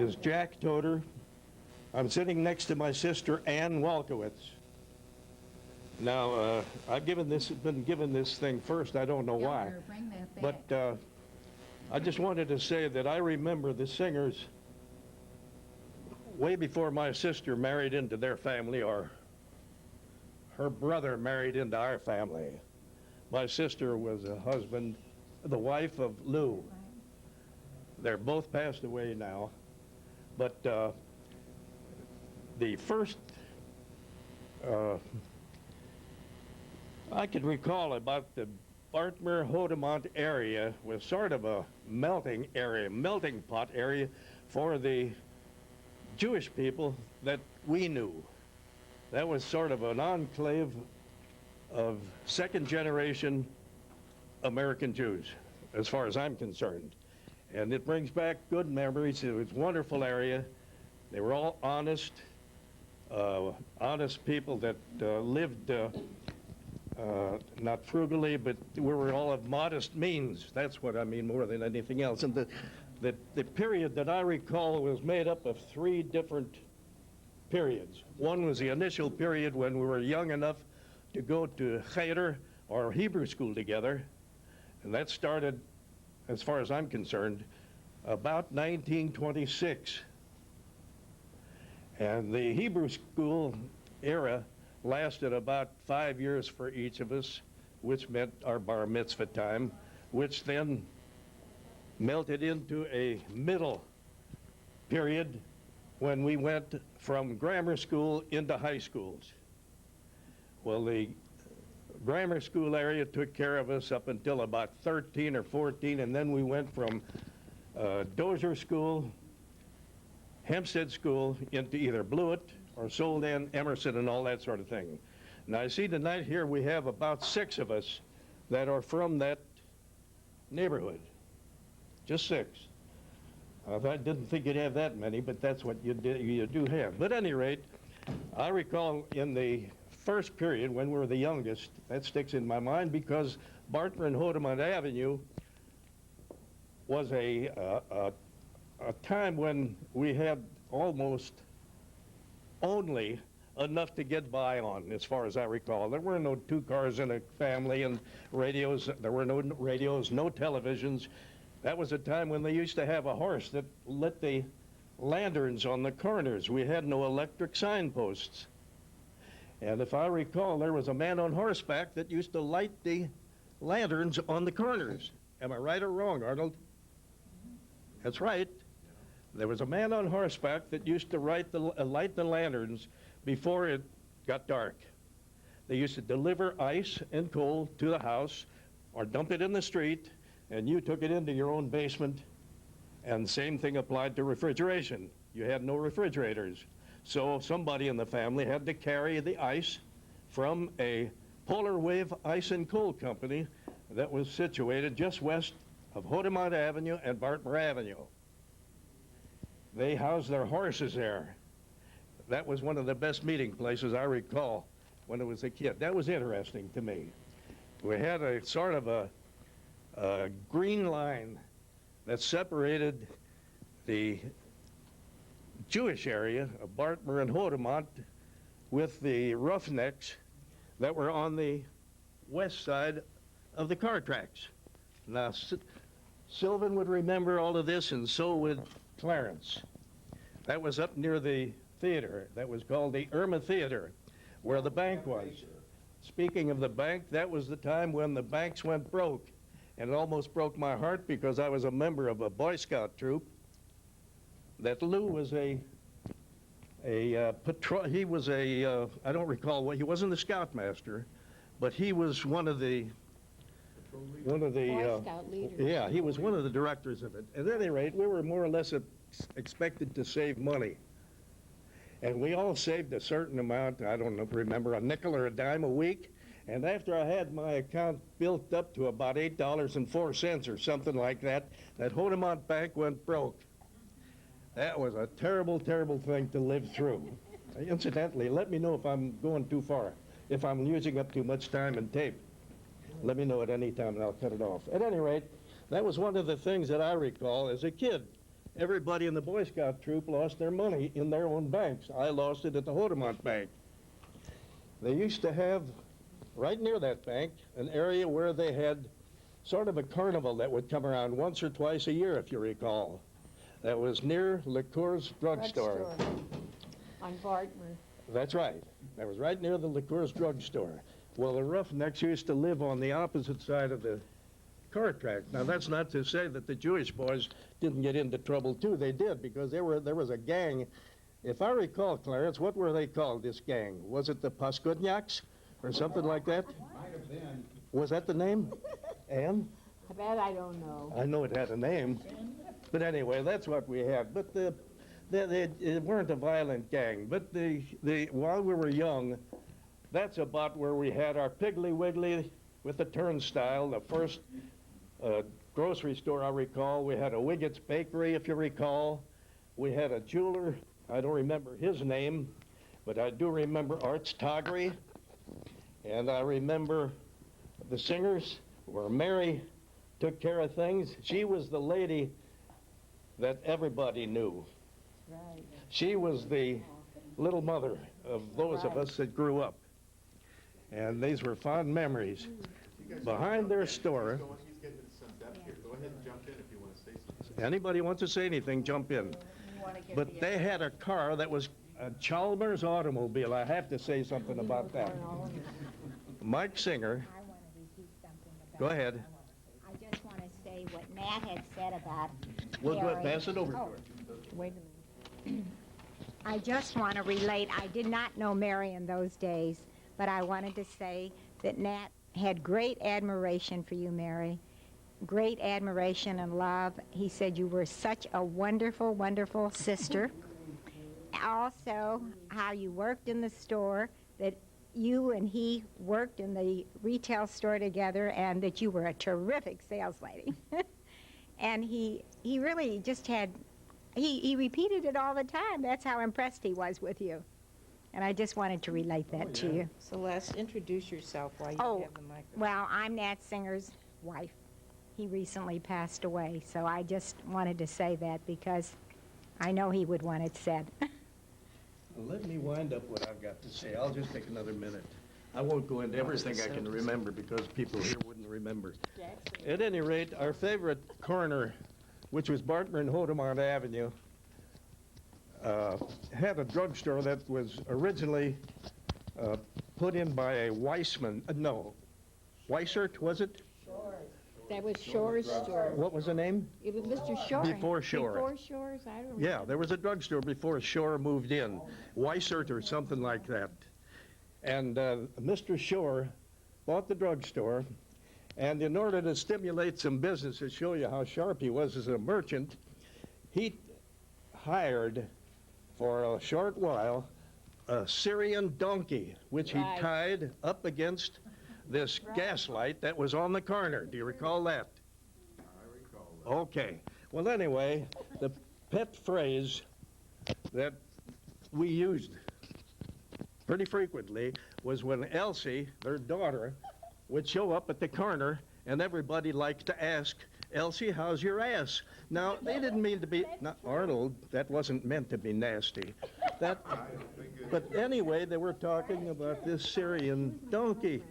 is Jack Toder. I'm sitting next to my sister, Ann Walkowitz. Now, been given this thing first. I don't know why. Bring that back. But I just wanted to say that I remember the singers way before my sister married into their family, or her brother married into our family. My sister was the wife of Lou. They're both passed away now. But the first, I can recall about the Bartmer-Hodemont area was sort of a melting pot area for the Jewish people that we knew. That was sort of an enclave of second-generation American Jews, as far as I'm concerned. And it brings back good memories. It was a wonderful area. They were all honest people that lived not frugally, but we were all of modest means. That's what I mean more than anything else. And the period that I recall was made up of 3 different periods. One was the initial period when we were young enough to go to Cheder or Hebrew school together, and that started, as far as I'm concerned, about 1926. And the Hebrew school era lasted about 5 years for each of us, which meant our bar mitzvah time, which then melted into a middle period when we went from grammar school into high schools. Well, the grammar school area took care of us up until about 13 or 14, and then we went from Dozier School, Hempstead School, into either Blewett or Soldan, Emerson, and all that sort of thing. Now, I see tonight here we have about 6 of us that are from that neighborhood. Just 6. I didn't think you'd have that many, but that's what you do have. But at any rate, I recall in the first period when we were the youngest, that sticks in my mind because Bartmer and Hodemont Avenue was a time when we had almost only enough to get by on, as far as I recall. There were no 2 cars in a family and radios. There were no radios, no televisions. That was a time when they used to have a horse that lit the lanterns on the corners. We had no electric signposts. And if I recall, there was a man on horseback that used to light the lanterns on the corners. Am I right or wrong, Arnold? That's right. There was a man on horseback that used to light the lanterns before it got dark. They used to deliver ice and coal to the house or dump it in the street, and you took it into your own basement, and the same thing applied to refrigeration. You had no refrigerators. So somebody in the family had to carry the ice from a Polar Wave Ice and Coal Company that was situated just west of Hodemont Avenue and Bartmer Avenue. They housed their horses there. That was one of the best meeting places I recall when I was a kid. That was interesting to me. We had a sort of a green line that separated the Jewish area of Bartmer and Hodemont with the Roughnecks that were on the west side of the car tracks. Now, Sylvan would remember all of this, and so would Clarence. That was up near the theater. That was called the Irma Theater, where the bank was. Speaking of the bank, that was the time when the banks went broke. And it almost broke my heart because I was a member of a Boy Scout troop. That Lou was I don't recall what, he wasn't the scoutmaster, but he was one of the Boy Scout leaders. Yeah, he was one of the directors of it. At any rate, we were more or less expected to save money. And we all saved a certain amount, I don't remember, a nickel or a dime a week. And after I had my account built up to about $8.04 or something like that, that Hodemont Bank went broke. That was a terrible, terrible thing to live through. Incidentally, let me know if I'm going too far, if I'm using up too much time and tape. Let me know at any time and I'll cut it off. At any rate, that was one of the things that I recall as a kid. everybody in the Boy Scout troop lost their money in their own banks. I lost it at the Hodemont Bank. They used to have, right near that bank, an area where they had sort of a carnival that would come around once or twice a year, if you recall. That was near Licours Drugstore. On Bartmer. That's right. That was right near the Licours Drugstore. Well, the Roughnecks used to live on the opposite side of the car track. Now, that's not to say that the Jewish boys didn't get into trouble, too. They did, because there was a gang. If I recall, Clarence, what were they called, this gang? Was it the Paskudniaks or something like that? Might have been. Was that the name? Ann? That I don't know. I know it had a name. But anyway, that's what we had. But they weren't a violent gang. But while we were young, that's about where we had our Piggly Wiggly with the turnstile, the first grocery store I recall. We had a Wiggett's Bakery, if you recall. We had a jeweler. I don't remember his name, but I do remember Arts Toggery. And I remember the singers where Mary took care of things. She was the lady that everybody knew. Right. She was the little mother of those of us that grew up. And these were fond memories. Behind their store, He's getting some depth here. Go ahead and jump in if you want to say something. anybody wants to say anything, jump in. But they had a car that was a Chalmers automobile. I have to say something about that. Mike Singer, I want to repeat something about. go ahead. I just want to say what Matt had said about. We'll Gary. pass it over to Oh, her. Wait a minute. I just want to relate, I did not know Mary in those days, but I wanted to say that Nat had great admiration for you, Mary. Great admiration and love. He said you were such a wonderful, wonderful sister. Also, how you worked in the store, that you and he worked in the retail store together, and that you were a terrific sales lady. And he really just had, he repeated it all the time. That's how impressed he was with you. And I just wanted to relate that to you. Celeste, introduce yourself while you Oh, have the microphone. well, I'm Nat Singer's wife. He recently passed away, so I just wanted to say that because I know he would want it said. Let me wind up what I've got to say. I'll just take another minute. I won't go into everything I can remember because people here wouldn't remember. At any rate, our favorite corner, which was Bartmer and Hodemont Avenue, had a drugstore that was originally put in by a Weissman, Weissert, was it? That was Shore's store. What was the name? It was Mr. Shore. Before Shore. Before Shore's, I don't know. Yeah, there was a drugstore before Shore moved in, Weissert or something like that. And Mr. Shore bought the drugstore, and in order to stimulate some business, to show you how sharp he was as a merchant, he hired for a short while a Syrian donkey, which he Right. tied up against this gas light that was on the corner. Do you recall that? I recall that. Okay. Well, anyway, the pet phrase that we used pretty frequently was when Elsie, their daughter, would show up at the corner, and everybody liked to ask, Elsie, how's your ass? Now, they didn't mean to be, not Arnold, that wasn't meant to be nasty. But anyway, they were talking about this Syrian donkey.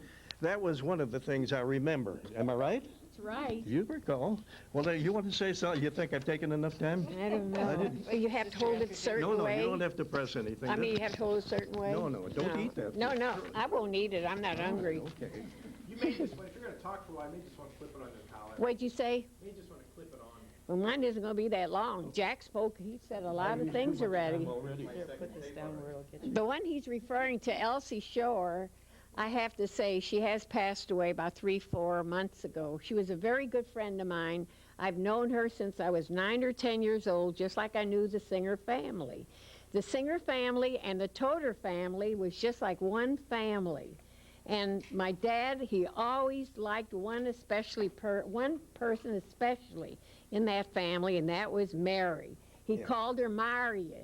That was one of the things I remember. Am I right? That's right. You recall. Well, you want to say something? You think I've taken enough time? I don't know. didn't- Well, you have to hold it a certain No, way. you don't have to press anything. I mean, you have to hold it a certain way. No, don't eat that. No, I won't eat it. I'm not hungry. Okay. You may just, if you're going to talk for a while, you may just want to clip it on your collar. What'd you say? You may just want to clip it on. Well, mine isn't gonna be that long. Jack spoke, he said a lot of things already. Here, put this down where it'll get you. The one he's referring to, Elsie Shore, I have to say, she has passed away about 3-4 months ago. She was a very good friend of mine. I've known her since I was 9 or 10 years old, just like I knew the Singer family. The Singer family and the Toder family was just like one family. And my dad, he always liked one person especially in that family, and that was Mary. He Yeah. called her Maria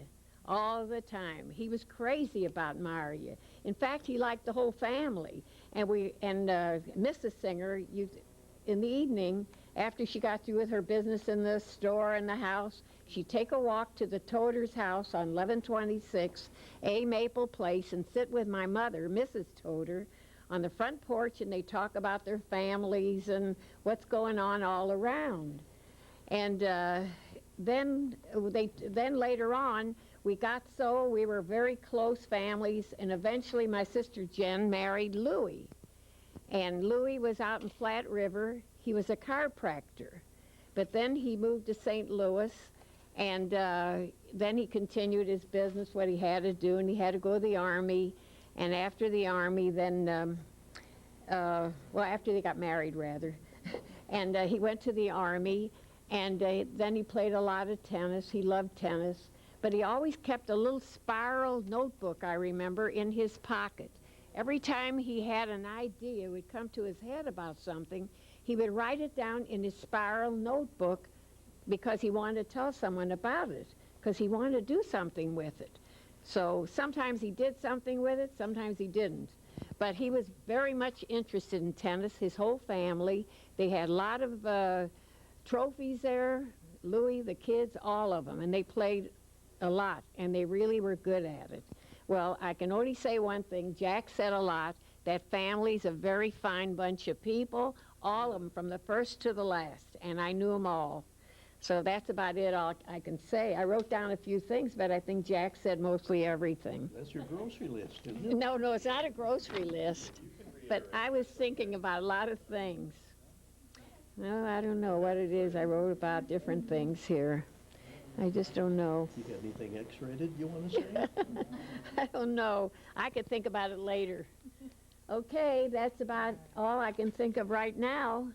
all the time. He was crazy about Maria. In fact, he liked the whole family. And Mrs. Singer, in the evening, after she got through with her business in the store and the house, She'd take a walk to the Toder's house on 1126 A Maple Place and sit with my mother, Mrs. Toder, on the front porch, and they talk about their families and what's going on all around. And then later on, we were very close families, and eventually my sister Jen married Louis. And Louis was out in Flat River. He was a chiropractor. But then he moved to St. Louis, and then he continued his business, what he had to do, and he had to go to the Army. And after the Army, then, after they got married, rather, and he went to the Army, and then he played a lot of tennis. He loved tennis. But he always kept a little spiral notebook, I remember, in his pocket. Every time he had an idea, would come to his head about something, he would write it down in his spiral notebook because he wanted to tell someone about it, because he wanted to do something with it. So sometimes he did something with it, sometimes he didn't. But he was very much interested in tennis, his whole family. They had a lot of trophies there, Louis, the kids, all of them, and they played a lot, and they really were good at it. Well, I can only say one thing. Jack said a lot, that family's a very fine bunch of people, all of them from the first to the last, and I knew them all. So that's about it all I can say. I wrote down a few things, but I think Jack said mostly everything. That's your grocery list, isn't it? No, it's not a grocery list, but I was thinking about a lot of things. No, I don't know what it is. I wrote about different things here. I just don't know. You got anything X-rated you want to say? I don't know. I could think about it later. Okay, that's about all I can think of right now.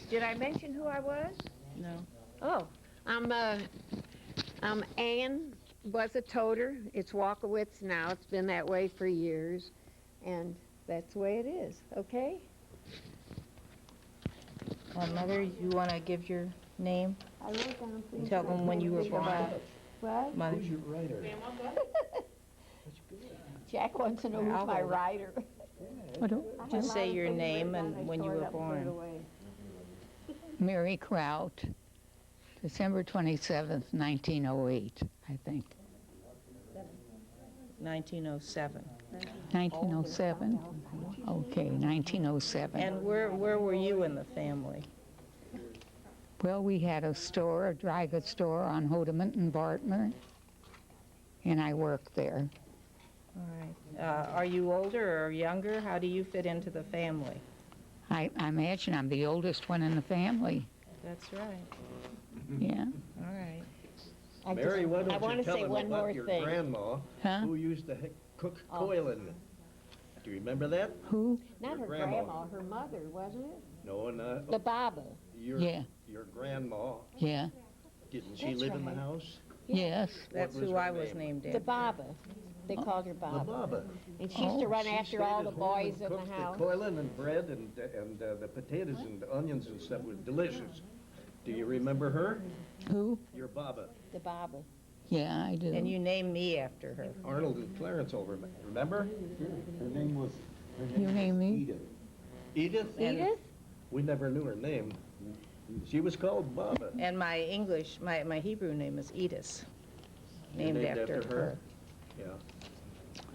Did I mention who I was? No. Oh, I'm Ann, was a Toder. It's Walkowitz now. It's been that way for years, and that's the way it is. Okay? Mother, you want to give your name? I wrote down things. Tell them when you were born. What? Mother. Who's your writer? Jack wants to know I'll who's my hold it. writer. Just say your name and when you were born. Mary Kraut, December 27th, 1908, I think. 1907. 1907? Okay, 1907. And where were you in the family? Well, we had a store, a dry goods store on Hodement and Bartmer, and I worked there. All right. Are you older or younger? How do you fit into the family? I imagine I'm the oldest one in the family. That's right. Yeah. All right. Mary, why I don't want you to tell say them one more about your thing. grandma Huh? who used to cook Oh. koilen. Do you remember that? Who? Not her grandma. grandma, her mother, wasn't it? No, not The Baba. your Yeah. your grandma. Yeah. Didn't she That's live in the right. house? Yes. That's was who her I was name? named The after. Baba. They called her The Baba. Baba. And she used to Oh. run She after stayed all at the home boys and in the cooked house. koilen and bread and the potatoes and the onions and stuff was delicious. Do you remember her? Who? Your Baba. The Baba. Yeah, I do. And you named me after her. Arnold and Clarence over, remember? Her name was You name me? Edith. Edith? Edith? We never knew her name. She was called Baba. And my English, my Hebrew name is Edith, You're named after her. Yeah,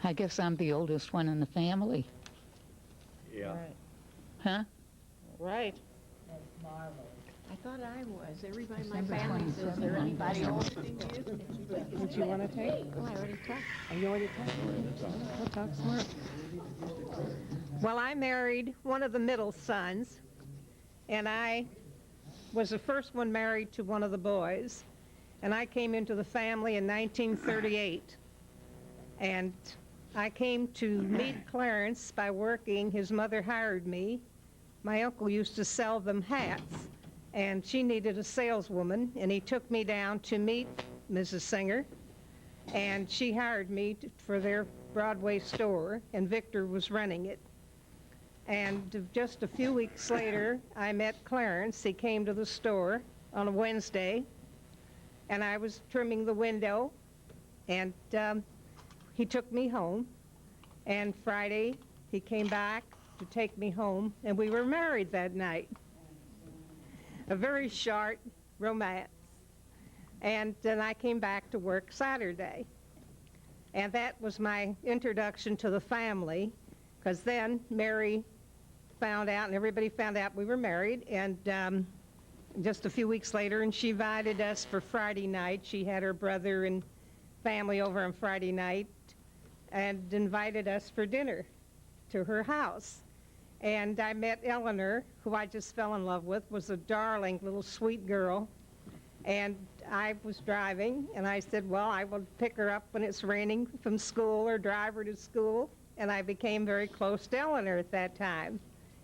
I guess I'm the oldest one in the family. yeah. Right. Huh? Right. I thought I was. Everybody in my December family says 27, there anybody older than you. Would you want to take? Oh, I already talked. You already talked. We'll talk some more. Well, I married one of the middle sons, and I was the first one married to one of the boys, and I came into the family in 1938. And I came to meet Clarence by working. His mother hired me. My uncle used to sell them hats, and she needed a saleswoman, and he took me down to meet Mrs. Singer, and she hired me for their Broadway store, and Victor was running it. And just a few weeks later, I met Clarence. He came to the store on a Wednesday, and I was trimming the window, and he took me home. And Friday, he came back to take me home, and we were married that night. A very short romance. And then I came back to work Saturday. And that was my introduction to the family, because then Mary found out, and everybody found out we were married, and just a few weeks later, and she invited us for Friday night. She had her brother and family over on Friday night and invited us for dinner to her house. And I met Eleanor, who I just fell in love with, was a darling little sweet girl. And I was driving, and I said, well, I will pick her up when it's raining from school or drive her to school. And I became very close to Eleanor at that time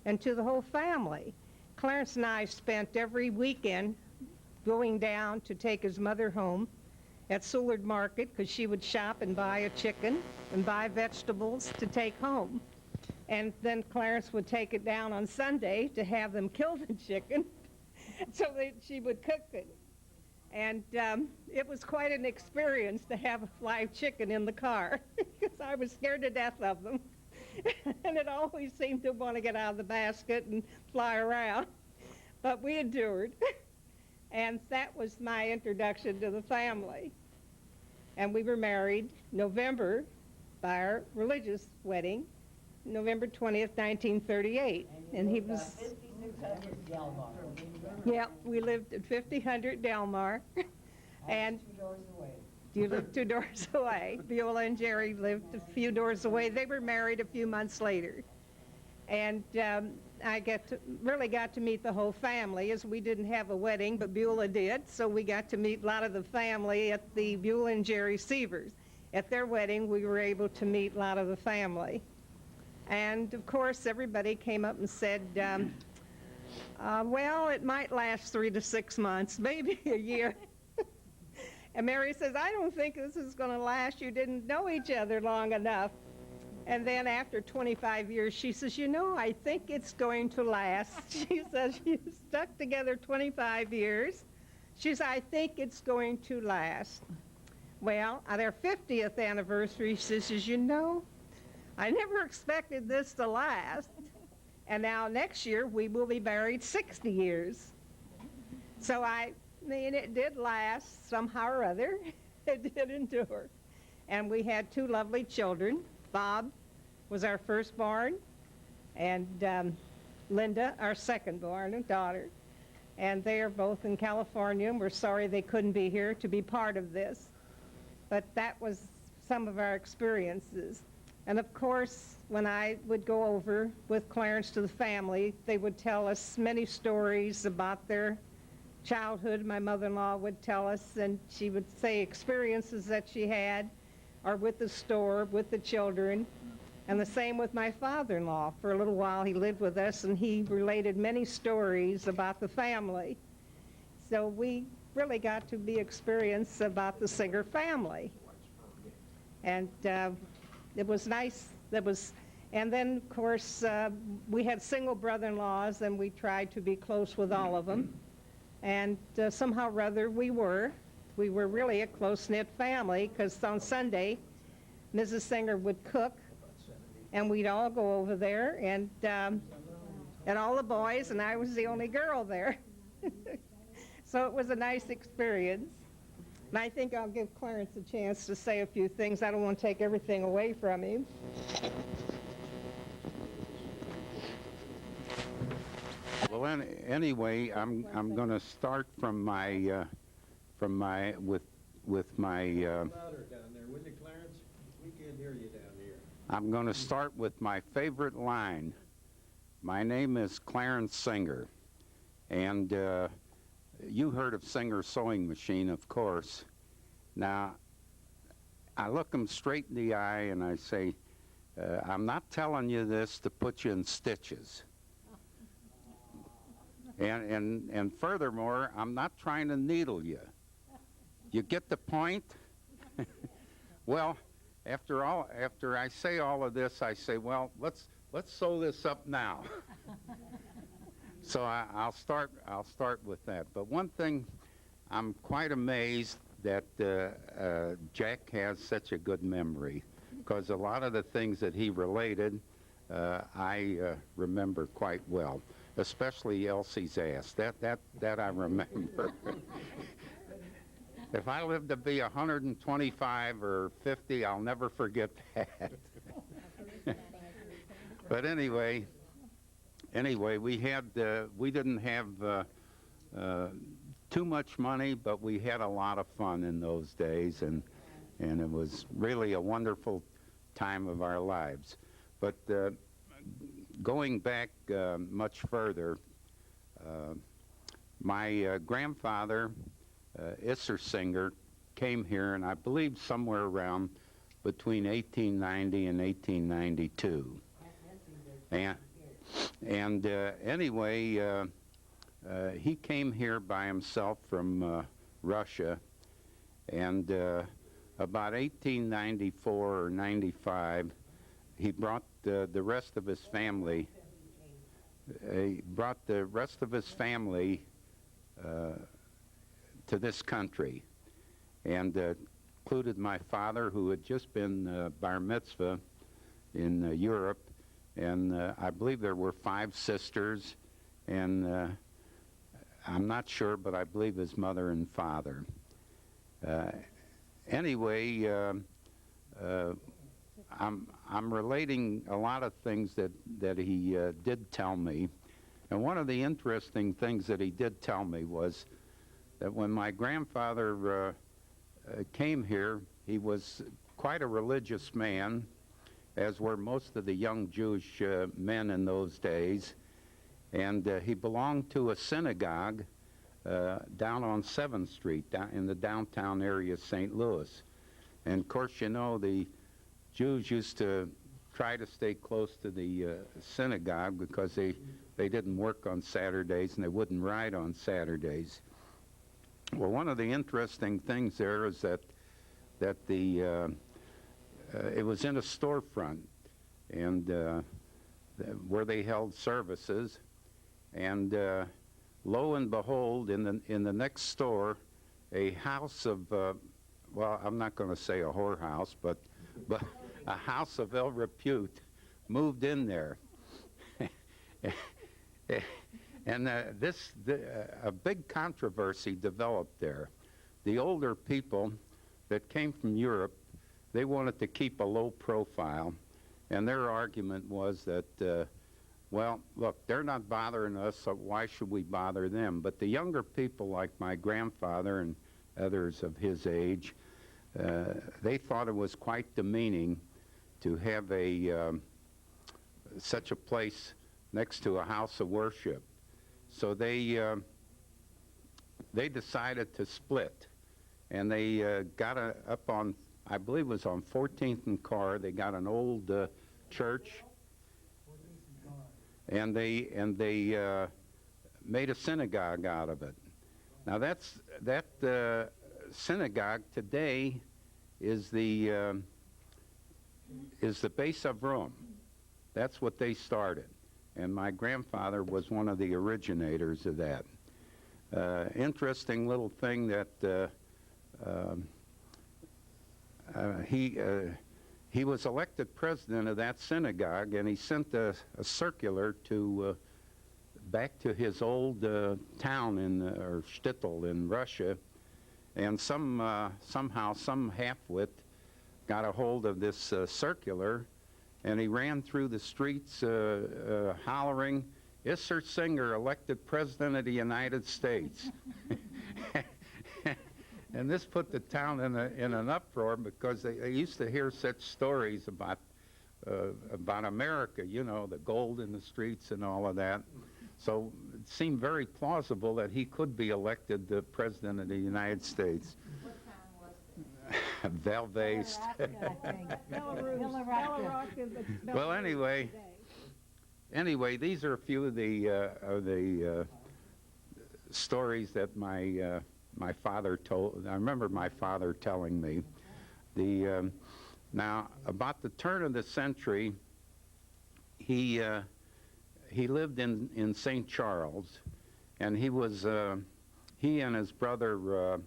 and to the whole family. Clarence and I spent every weekend going down to take his mother home at Seward Market, because she would shop and buy a chicken and buy vegetables to take home. And then Clarence would take it down on Sunday to have them kill the chicken so that she would cook it. And it was quite an experience to have a live chicken in the car, because I was scared to death of them. And it always seemed to want to get out of the basket and fly around. But we endured. And that was my introduction to the family. And we were married November by our religious wedding, November 20th, 1938. And he was... 5600 Delmar. Yeah, we lived at 5000 Delmar. And 2 doors away. you lived 2 doors away. Viola and Jerry lived a few doors away. They were married a few months later. And I really got to meet the whole family, as we didn't have a wedding, but Beulah did. So we got to meet a lot of the family at the Beulah and Jerry Sievers. At their wedding, we were able to meet a lot of the family. And of course, everybody came up and said, well, it might last 3 to 6 months, maybe a year. And Mary says, I don't think this is going to last. You didn't know each other long enough. And then after 25 years, she says, you know, I think it's going to last. She says, you stuck together 25 years. She says, I think it's going to last. Well, on their 50th anniversary, she says, you know, I never expected this to last. And now next year, we will be married 60 years. So I mean, it did last somehow or other. It did endure. And we had 2 lovely children. Bob was our firstborn, and Linda, our secondborn daughter. And they are both in California, and we're sorry they couldn't be here to be part of this. But that was some of our experiences. And of course, when I would go over with Clarence to the family, they would tell us many stories about their childhood. My mother-in-law would tell us, and she would say experiences that she had, or with the store, with the children. And the same with my father-in-law. For a little while, he lived with us, and he related many stories about the family. So we really got to be experienced about the Singer family. And it was nice. And then, of course, we had single brother-in-laws, and we tried to be close with all of them. And somehow or other, we were really a close-knit family, because on Sunday, Mrs. Singer would cook, and we'd all go over there, and all the boys, and I was the only girl there. So it was a nice experience. And I think I'll give Clarence a chance to say a few things. I don't want to take everything away from him. Well, anyway, I'm going to start with my Louder down there, would you, Clarence? We can't hear you down here. I'm going to start with my favorite line. My name is Clarence Singer, and you heard of Singer Sewing Machine, of course. Now, I look them straight in the eye and I say, I'm not telling you this to put you in stitches. And furthermore, I'm not trying to needle you. You get the point? Well, after I say all of this, I say, well, let's sew this up now. So I'll start with that. But one thing, I'm quite amazed that Jack has such a good memory, because a lot of the things that he related, I remember quite well, especially Elsie's ass. That I remember. If I live to be 125 or 50, I'll never forget that. But anyway, we didn't have too much money, but we had a lot of fun in those days, and it was really a wonderful time of our lives. But going back much further, my grandfather, Issersinger, came here, and I believe somewhere around between 1890 and 1892. And anyway, he came here by himself from Russia, and about 1894 or 95, he brought the rest of his family. He brought the rest of his family to this country, and included my father, who had just been bar mitzvah in Europe, and I believe there were 5 sisters, and I'm not sure, but I believe his mother and father. Anyway, I'm relating a lot of things that he did tell me, and one of the interesting things that he did tell me was that when my grandfather came here, he was quite a religious man, as were most of the young Jewish men in those days, and he belonged to a synagogue down on 7th Street, down in the downtown area of St. Louis. And of course, you know, the Jews used to try to stay close to the synagogue because they didn't work on Saturdays and they wouldn't ride on Saturdays. Well, one of the interesting things there is that it was in a storefront, and where they held services, and lo and behold, in the next store, a house of well, I'm not going to say a whorehouse, but a house of ill repute moved in there. And a big controversy developed there. The older people that came from Europe, they wanted to keep a low profile, and their argument was that, well, look, they're not bothering us, so why should we bother them? But the younger people, like my grandfather and others of his age, they thought it was quite demeaning to have such a place next to a house of worship. So they decided to split, and they got up on, I believe it was on 14th and Carr. They got an old church, and they made a synagogue out of it. Now that synagogue today is the Beis Avrom. That's what they started. And my grandfather was one of the originators of that. Interesting little thing that he was elected president of that synagogue, and he sent a circular back to his old town or shtetl in Russia, and somehow some halfwit got a hold of this circular, and he ran through the streets hollering, "Issersinger elected president of the United States." And this put the town in an uproar, because they used to hear such stories about America, you know, the gold in the streets and all of that. So it seemed very plausible that he could be elected the president of the United States. Valvast. Well, anyway, these are a few of the stories that my father told. I remember my father telling me. Now, about the turn of the century, he lived in St. Charles, and he and his brother-in-law,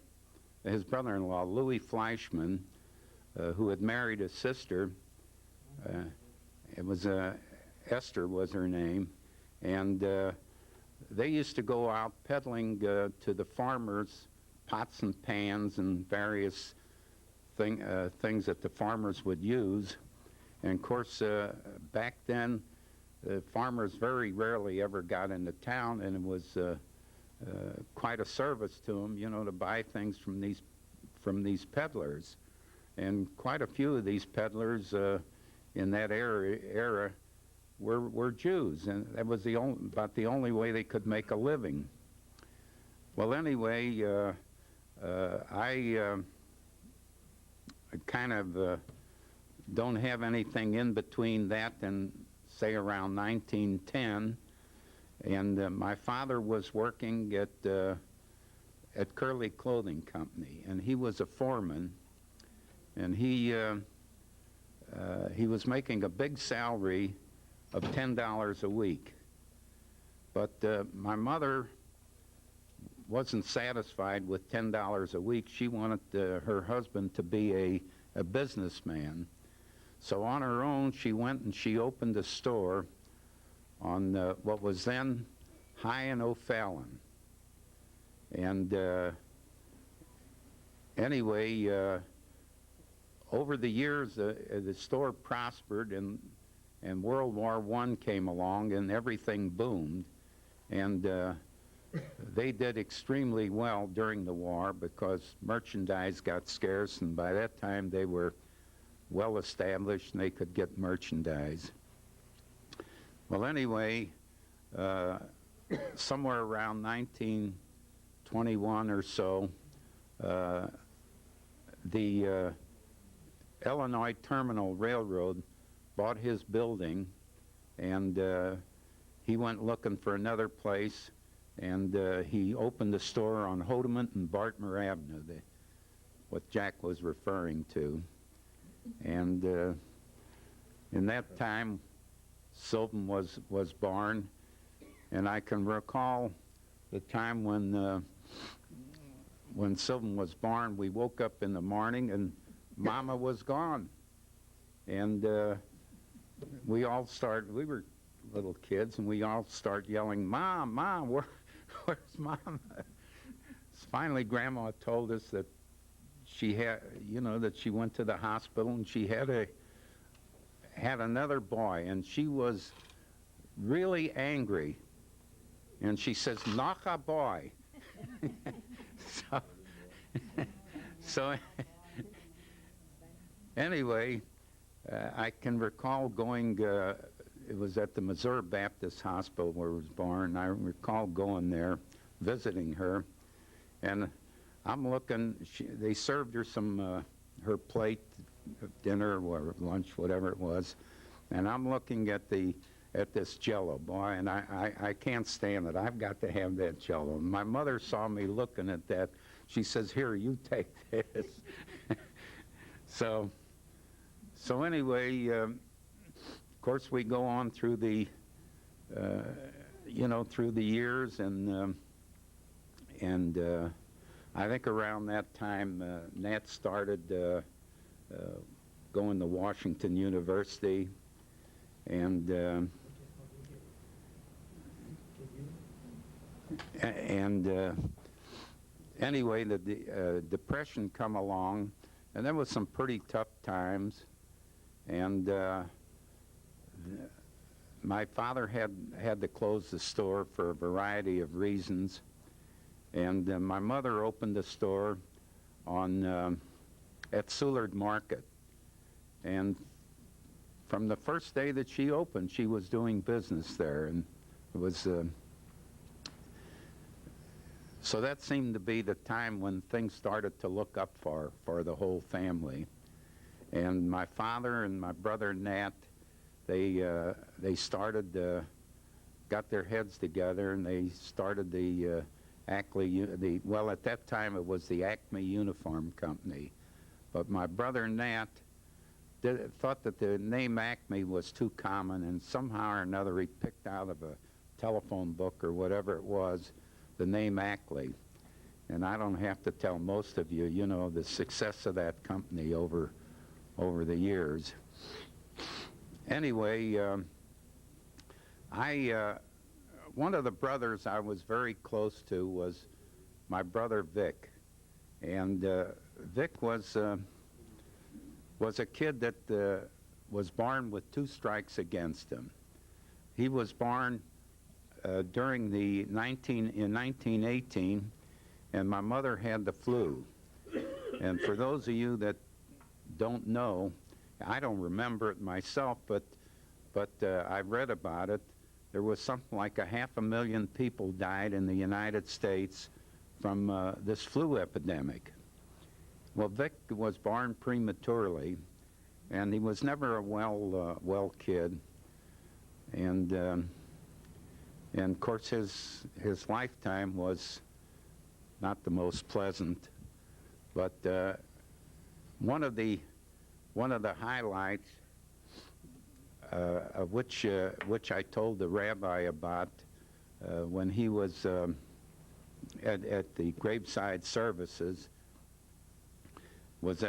Louis Fleischman, who had married his sister. It was Esther was her name, and they used to go out peddling to the farmers pots and pans and various things that the farmers would use. And of course, back then, the farmers very rarely ever got into town, and it was quite a service to them, you know, to buy things from these peddlers. And quite a few of these peddlers in that era were Jews, and that was about the only way they could make a living. Well, anyway, I kind of don't have anything in between that and, say, around 1910. And my father was working at Curley Clothing Company, and he was a foreman, and he was making a big salary of $10 a week. But my mother wasn't satisfied with $10 a week. She wanted her husband to be a businessman. So on her own, she went and she opened a store on what was then High and O'Fallon. And anyway, over the years, the store prospered, and World War I came along, and everything boomed. And they did extremely well during the war because merchandise got scarce, and by that time they were well established and they could get merchandise. Well, anyway, somewhere around 1921 or so, the Illinois Terminal Railroad bought his building, and he went looking for another place, and he opened a store on Hodement and Bartmer Avenue, what Jack was referring to. And in that time, Sylvan was born, and I can recall the time when Sylvan was born. We woke up in the morning and Mama was gone, and we were little kids, and we all start yelling, "Mom, Mom, where's Mama?" Finally, Grandma told us that she had, that she went to the hospital and she had another boy, and she was really angry, and she says, "Knock a boy." so anyway, I can recall going, it was at the Missouri Baptist Hospital where I was born. I recall going there, visiting her, and I'm looking, they served her some, her plate of dinner or lunch, whatever it was, and I'm looking at this Jell-O, boy, and I can't stand it. I've got to have that Jell-O. And my mother saw me looking at that. She says, "Here, you take this." So anyway, of course, we go on through the, through the years, and I think around that time, Nat started going to Washington University, and anyway, the Depression come along, and there was some pretty tough times, and my father had to close the store for a variety of reasons, and my mother opened a store at Soulard Market, and from the first day that she opened, she was doing business there, and it was so that seemed to be the time when things started to look up for the whole family. And my father and my brother Nat, they started, got their heads together, and they started the Ackley, well, at that time it was the Acme Uniform Company. But my brother Nat thought that the name Acme was too common, and somehow or another he picked out of a telephone book or whatever it was the name Ackley. And I don't have to tell most of you, the success of that company over the years. Anyway, one of the brothers I was very close to was my brother Vic. And Vic was a kid that was born with 2 strikes against him. He was born during in 1918, and my mother had the flu. And for those of you that don't know, I don't remember it myself, but I read about it. There was something like 500,000 people died in the United States from this flu epidemic. Well, Vic was born prematurely, and he was never a well kid. And of course, his lifetime was not the most pleasant. But one of the highlights, of which I told the rabbi about when he was at the graveside services, was that